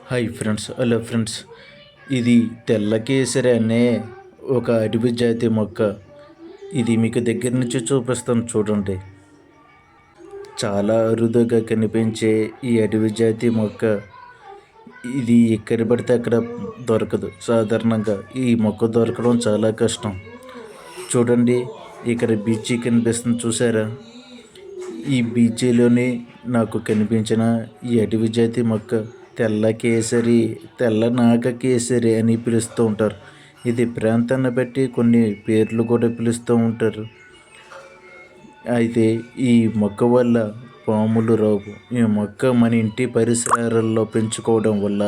Hi friends, hello friends. ఇది తెల్ల కేసరి అనే ఒక అడవి జాతి మొక్క. ఇది మీకు దగ్గర నుంచి చూపిస్తాను చూడండి. చాలా అరుదుగా కనిపించే ఈ అడవి జాతి మొక్క. ఇది ఎక్కడ పడితే అక్కడ దొరకదు. సాధారణంగా ఈ మొక్క దొరకడం చాలా కష్టం. చూడండి, ఇక్కడ బీచీ కనిపిస్తుంది చూసారా? ఈ బీచీలోనే నాకు కనిపించిన ఈ అడవి జాతి మొక్క తెల్ల కేసరి, తెల్ల నాగ కేసరి అని పిలుస్తూ ఉంటారు. ఇది ప్రాంతాన్ని బట్టి కొన్ని పేర్లు కూడా పిలుస్తూ ఉంటారు. అయితే ఈ మొక్క వల్ల పాములు రావు. ఈ మొక్క మన ఇంటి పరిసరాలలో పెంచుకోవడం వల్ల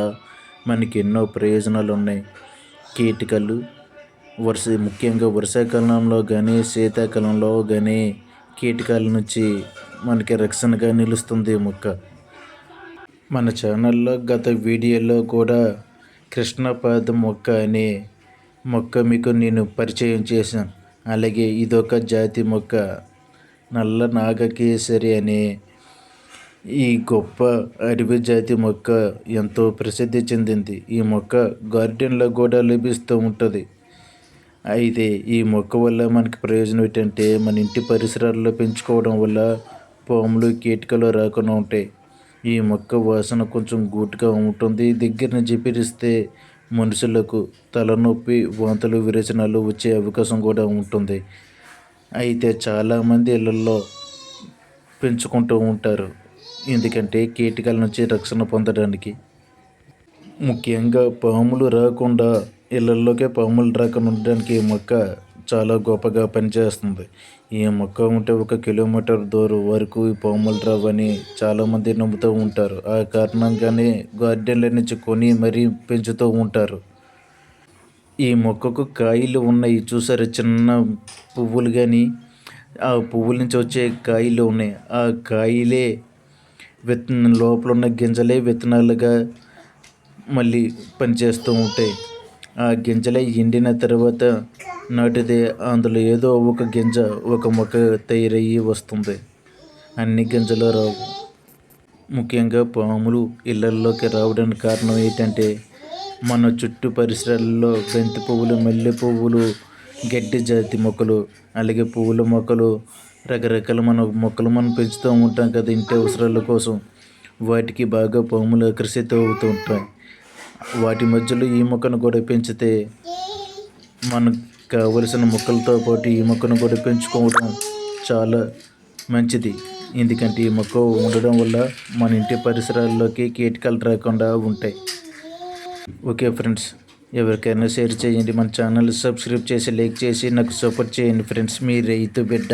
మనకి ఎన్నో ప్రయోజనాలు ఉన్నాయి. కీటకాలు ముఖ్యంగా వర్షాకాలంలో కానీ శీతాకాలంలో కానీ కీటకాల నుంచి మనకి రక్షణగా నిలుస్తుంది ఈ మొక్క. మన ఛానల్లో గత వీడియోలో కూడా కృష్ణపాదం మొక్క అనే మొక్క మీకు నేను పరిచయం చేశాను. అలాగే ఇదొక జాతి మొక్క నల్ల నాగకేసరి అనే ఈ గొప్ప అడవి జాతి మొక్క ఎంతో ప్రసిద్ధి చెందింది. ఈ మొక్క గార్డెన్లో కూడా లభిస్తూ ఉంటుంది. అయితే ఈ మొక్క వల్ల మనకి ప్రయోజనం ఏంటంటే మన ఇంటి పరిసరాల్లో పెంచుకోవడం వల్ల పాములు కీటకాలు రాకుండా ఉంటాయి. ఈ మొక్క వాసన కొంచెం ఘాటుగా ఉంటుంది. దగ్గర నుంచి పిలిస్తే మనుషులకు తలనొప్పి, వాంతులు, విరేచనాలు వచ్చే అవకాశం కూడా ఉంటుంది. అయితే చాలామంది ఇళ్ళల్లో పెంచుకుంటూ ఉంటారు, ఎందుకంటే కీటకాల నుంచి రక్షణ పొందడానికి. ముఖ్యంగా పాములు రాకుండా, ఇళ్ళల్లోకే పాములు రాకుండా ఉండడానికి ఈ మొక్క చాలా గొప్పగా పనిచేస్తుంది. ఈ మొక్క ఉంటే 1 కిలోమీటర్ దూరం వరకు ఈ పాములు రావని చాలామంది నమ్ముతూ ఉంటారు. ఆ కారణంగానే గార్డెన్ల నుంచి కొని మరీ పెంచుతూ ఉంటారు. ఈ మొక్కకు కాయలు ఉన్నాయి చూసారు, చిన్న పువ్వులు కానీ ఆ పువ్వుల నుంచి వచ్చే కాయలు ఉన్నాయి. ఆ కాయలే లోపల ఉన్న గింజలే విత్తనాలుగా మళ్ళీ పనిచేస్తూ ఉంటాయి. ఆ గింజలే ఎండిన తర్వాత నాటితే అందులో ఏదో ఒక గింజ ఒక మొక్క తయారయ్యి వస్తుంది. అన్ని గింజలు రావు. ముఖ్యంగా పాములు ఇళ్ళల్లోకి రావడానికి కారణం ఏంటంటే మన చుట్టూ పరిసరాల్లో బంతి పువ్వులు, మల్లె పువ్వులు, గడ్డి జాతి మొక్కలు, అలాగే పువ్వుల మొక్కలు, రకరకాల మొక్కలు మనం పెంచుతూ ఉంటాం కదా ఇంటి అవసరాల కోసం. వాటికి బాగా పాములు ఆకర్షిత అవుతూ ఉంటాయి. వాటి మధ్యలో ఈ మొక్కను కూడా పెంచితే మనకు కావలసిన మొక్కలతో పాటు ఈ మొక్కను కూడా పెంచుకోవడం చాలా మంచిది. ఎందుకంటే ఈ మొక్క ఉండడం వల్ల మన ఇంటి పరిసరాల్లోకి కీటకాలు రాకుండా ఉంటాయి. ఓకే ఫ్రెండ్స్, ఎవరికైనా షేర్ చేయండి. మన ఛానల్ సబ్స్క్రైబ్ చేసి, లైక్ చేసి నాకు సపోర్ట్ చేయండి ఫ్రెండ్స్. మీ రైతు బిడ్డ.